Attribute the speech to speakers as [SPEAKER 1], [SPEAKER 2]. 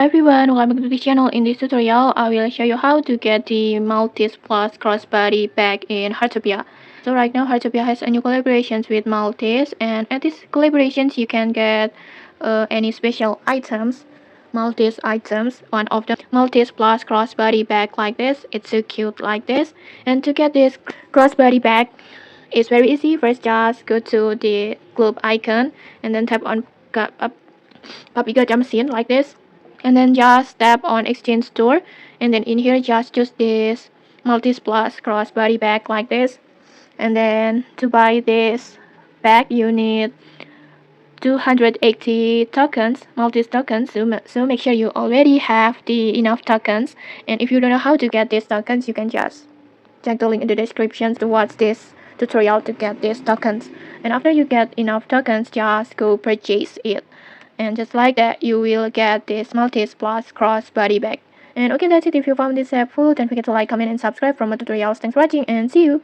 [SPEAKER 1] Everyone, welcome back to the channel. In this tutorial, I will show you how to get the Maltese Plush crossbody bag in Hearttopia. So right now, Hearttopia has a new collaborations with Maltese, and at these collaborations, you can get any special items, Maltese items. One of the Maltese Plush crossbody bag like this. It's so cute like this. And to get this crossbody bag, it's very easy. First, just go to the globe icon and then tap on Paprika jump scene like this, and then just tap on exchange store, and then in here just choose this Maltese Plus crossbody bag like this. And then to buy this bag you need 280 tokens, Maltese tokens, so make sure you already have the enough tokens. And if you don't know how to get these tokens, you can just check the link in the description to watch this tutorial to get these tokens. And after you get enough tokens, just go purchase it, and just like that you will get this Maltese Plus crossbody bag. And okay, that's it. If you found this helpful, don't forget to like, comment and subscribe for more tutorials. Thanks for watching and see you.